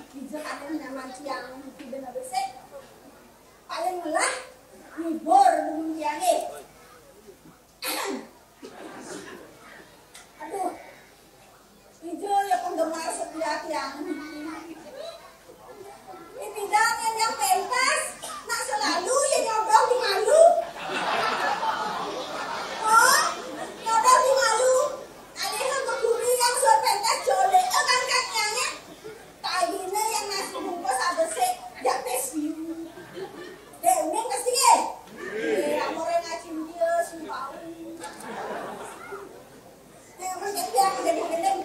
Hijau kadang nyaman siang di benar besek paling melah libur mungkiane. Aduh, hijau ya penggemar setia tiang. Bidang yang pentas, nak selalu ya nyobrol di malu. Oh, nyobrol di malu. Alih keguri yang suar pentas jole, kan kaknya. Tadinya yang nasi bungkus ada sih, jaktes biu. Deh, uning pasti ya. Amore ngacim dia sumpah. Yang makin dia jadi gendeng.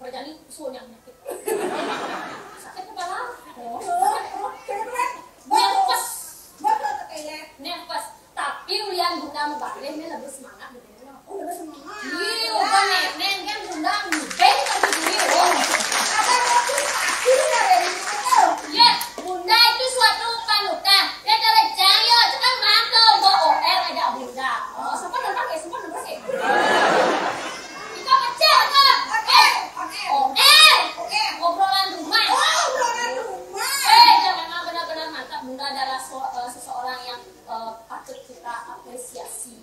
Kerjaan itu usul yang sakit. Sakit kepala. Nervous. Nervous. Tapi ulian bunda mubalik ini lebih semangat gitu. Oh, lebih semangat. Iya, bukan nenek kan bunda ngibeng tapi dulu. Ada motivasi dari itu. Ya, bunda itu suatu panutan. Ya terjang yo, cekan rantau bawa OR aja bunda. Oh, sempat nonton ya, sempat nonton ya. Kita pecah kan? Oke. Obrolan rumah. Oh, obrolan rumah. Ya memang benar-benar mantap. Bunda adalah seseorang yang patut kita apresiasi.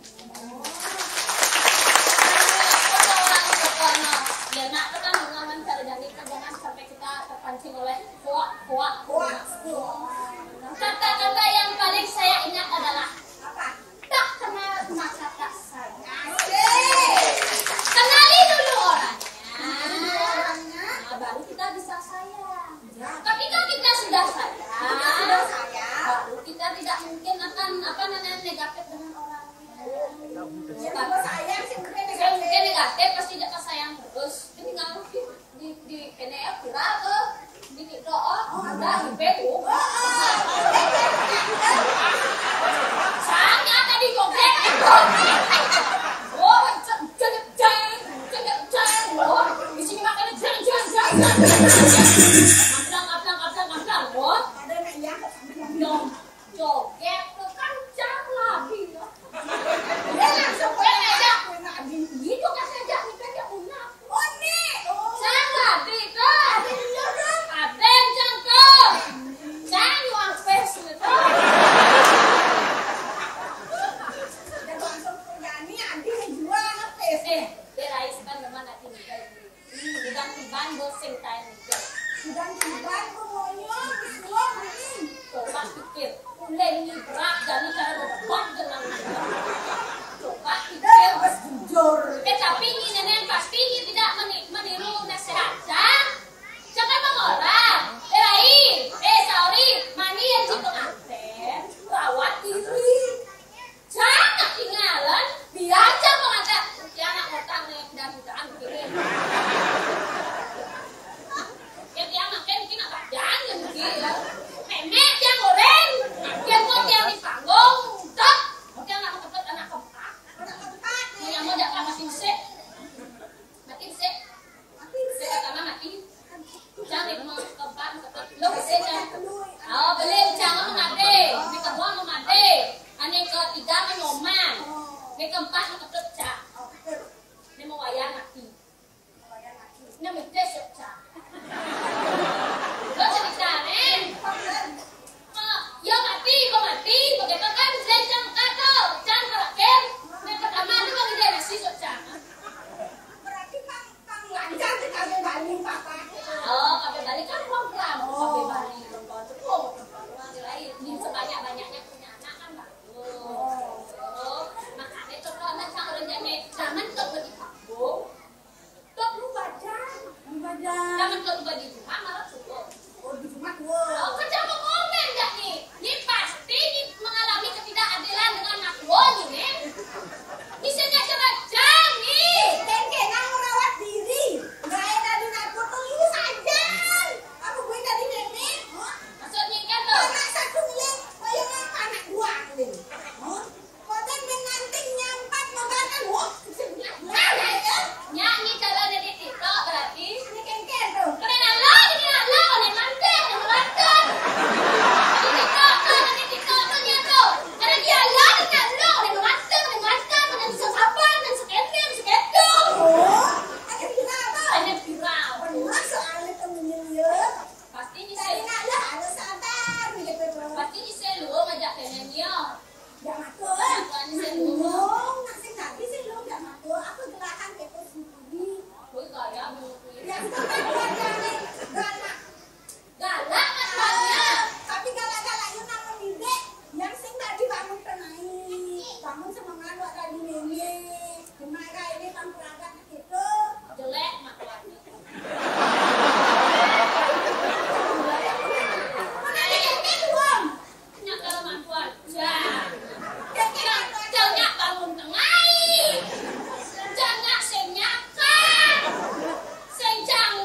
Ya nak kan mengaman cara jadi jangan sampai kita terpancing oleh hoak. Kata-kata yang paling saya ingat adalah Apa? tak kenal maka tak sayang. Asik. Kenali dulu orangnya. Orangnya. Nah, baru kita bisa sayang. Ya. Tapi kalau kita sudah sayang, Sudah sayang. baru kita tidak mungkin akan negatif dengan orangnya. Ya, kalau sayang sih mungkin Saya mungkin negatif pasti tidak sayang terus. Ini kalau di PNF kira ke di TikTok, udah ibu. Sangat tadi joget. Oh, jeng. Oh, di sini makannya jeng. Abang. Oh, Ada anak yang dong joget tuh kencang lagi ya. dia langsung Beda. Nabi. Itu kan saja nih kan punya. Oh, nih. Oh. Sangat tidak. Iya, dong. Aden jangkau. Jangan luang space itu. Dan langsung berani Adi jual ngetes. Derais kan memang nanti nikah. Tiba-tiba bosen kayak nikah. Sudah tiba semuanya semua Coba pikir, uleng ini berat jadi cara berbang dengan nikah. Coba pikir. harus jujur. Tapi ini nenek pasti ini tidak meniru nasihat. Jangan mengorang. Sorry, mani yang situ anten, rawat diri. Jangan tinggalan, biasa mengajar. Ya anak otang nih dan jangan pikirin. Ya dia makan mungkin agak jangan gitu. Memek yang goreng, yang kok yang di panggung, tak. Oke anak keempat anak keempat. Anak keempat nih. Yang mau jangan mati sih. Mati sih. Saya karena mati. Jangan mau keempat, lo bisa jangan. Oh, beli jangan mengade. Ini kedua mengade. Ini ketiga menyoman. Ini keempat mengepecah. Ini mau wayang mati. Ini mesti sepecah. Lo cerita nih. Ya mati, kok mati. Bagaimana kan saya jangan kata, jangan terakhir. Ini pertama itu bagi dia nasi sepecah. Berarti Kang lancar sih kami balik papa. Oh, kabel balik kan program. Kabel balik program cukup. Ini sebanyak-banyaknya punya anak kan bagus. Makanya coba anak jangan rencana jangan tuh di kampung. Tuh lu baca. Jangan tuh di rumah malah cukup. Oh, di rumah Oh, kerja mau komen gak nih? Ini pasti ini mengalami ketidakadilan dengan anak gua nih. Bisa gak cerajang nih? Kena merawat diri. Gak enak di dapur tuh lu saja. Aku gue tadi nenek. Maksudnya kan tuh. Anak satu milik, bayang anak dua milik. Kodan menantinya 4 membahkan. Wah, mana ya? Nyanyi cara dari TikTok berarti. Ini kengken tuh. Keren Allah, nih mantan, yang melantar. Di TikTok tuh nyatu. Karena dia Allah, yang melantar, dengan sesapan, dan seketu. Oh, ada viral tuh. Hanya viral. Benar soalnya temennya ya. Pasti ini Tadi saya, nak lah, harus sabar. Gitu bro. pasti ini saya lu ngajak neneknya. Jangan tuh. Bukan saya lu. Ngasih kaki sih lu jangan tuh. Aku gerakan kepo sendiri. Gue gaya mungkin. Yang sampai keluarga nih, galak. Galak kan banyak. Tapi galak-galak yuk namun ide. Yang sing tadi bangun tenai. Bangun semangat buat tadi nenek. Gimana ini pangkulagan gitu. Jelek makanya. Mana ada kengken belum? Nyak kalau mampuan. Jangan. Kengken Jangan bangun tengah. Jangan senyakan. Senjang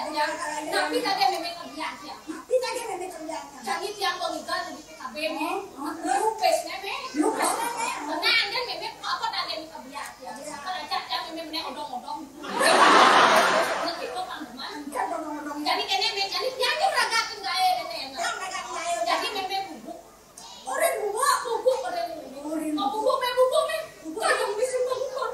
saja. Tapi tadi memang kebiasaan ya. Tapi tadi memang kebiasaan. Jadi tiang pengikat jadi PKB nih. Lupes nih. Lupes nih. Tenang kan memang apa tadi kebiasaan ya. Kalau aja memang nih odong-odong. Nanti kok panggilan. Jadi kene jadi tiang itu ragat enggak ya kene. Jadi memang bubuk. Orang bubuk orang bubuk. Mau bubuk nih. Kagak bisa bangun.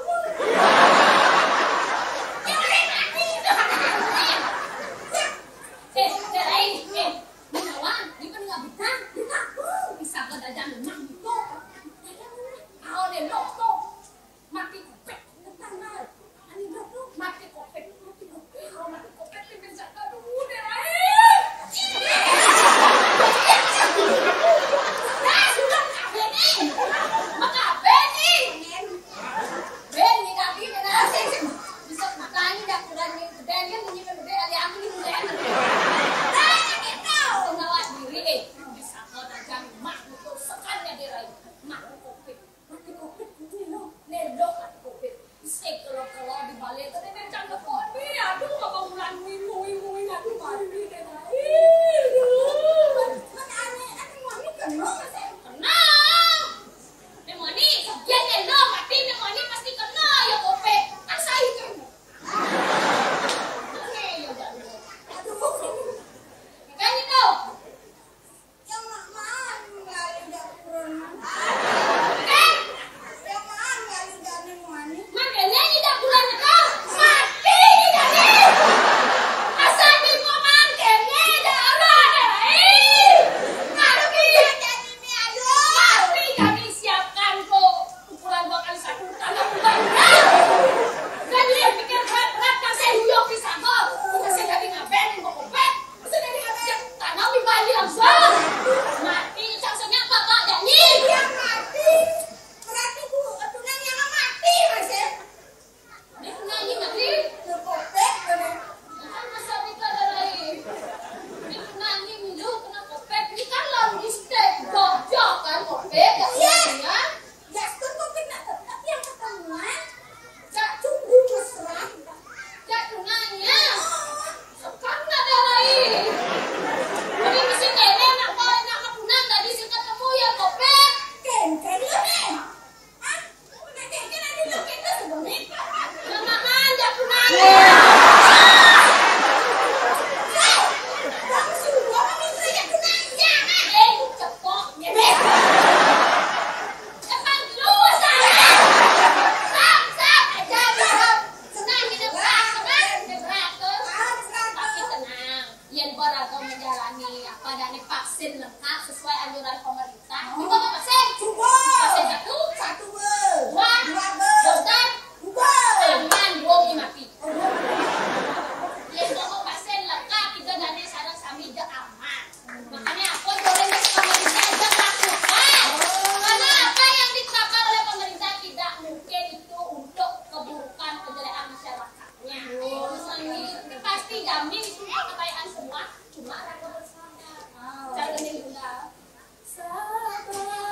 Sabar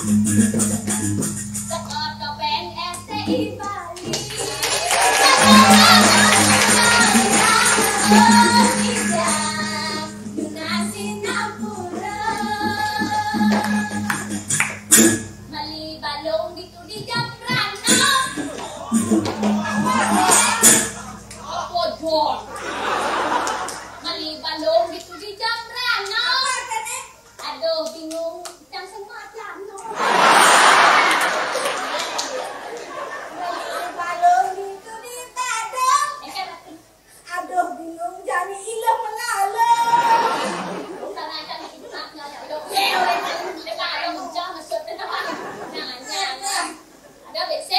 Sekot topeng STI Bali. Mali balong dito di Jambrana. Apa jor? Mali balong dito di Jambrana. Aduh bingung yang semacam no. Balong itu di Padang. Aduh bingung jadi ilah menala. Bukan aja nih anaknya aduh. Dia balong jam masuk ke depan. Jangan. Ada BC.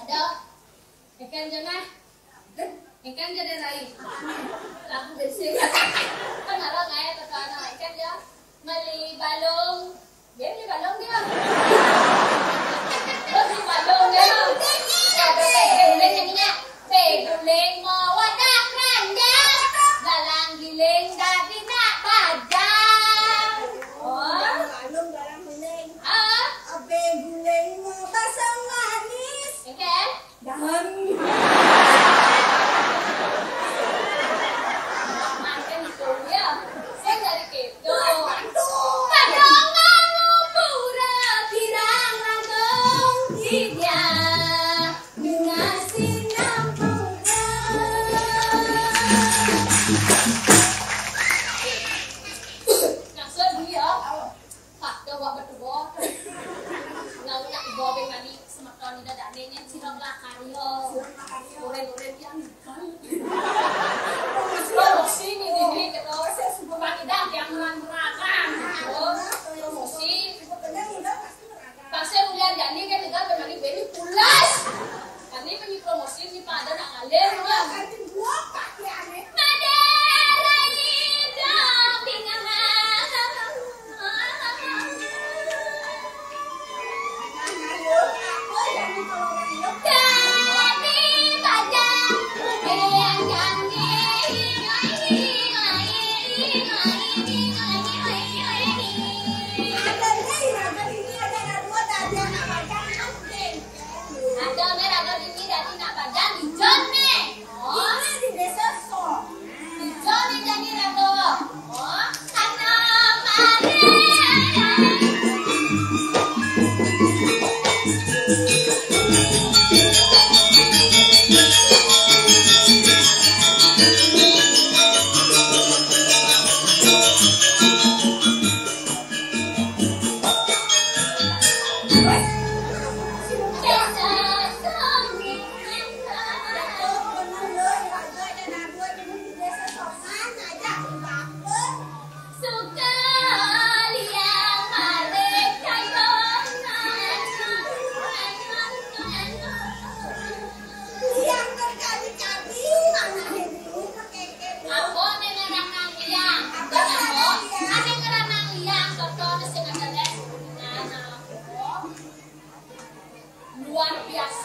Ada. Ikan jangan. Ikan jadi rai. Lagu BC. Kan ada kayak terkena ikan ya. Mali balong. Dia beli balong dia. Beli balong dia. Peguling jadinya. Peguling mau wadah keranjang. Dalang giling dari nak padang. Oh. Balong dalam beling. Ah. Abe guleng basah manis. Ikan. Dan Makan itu ya. Saya dari kedo. aduh. Kadang pura tirang lantung dia dengan sinar muda. Langsung dia. Pak dawa berdua. Ngau nak bawa bengani semakan ida danenya sirang lakaryo. Uren-uren yang promosi ini gitu. Panidan yang merakan. Oh, promosi. Pasnya ulian jani kan juga bemani beni pulas. Kani penyi promosi ni pada nak ngalir ya. Madera ni dong Jadi bajang yang ada merah ini dari nak bajang di jone. Oh, di jone jadi rato. Oh, karena mari. Luar biasa.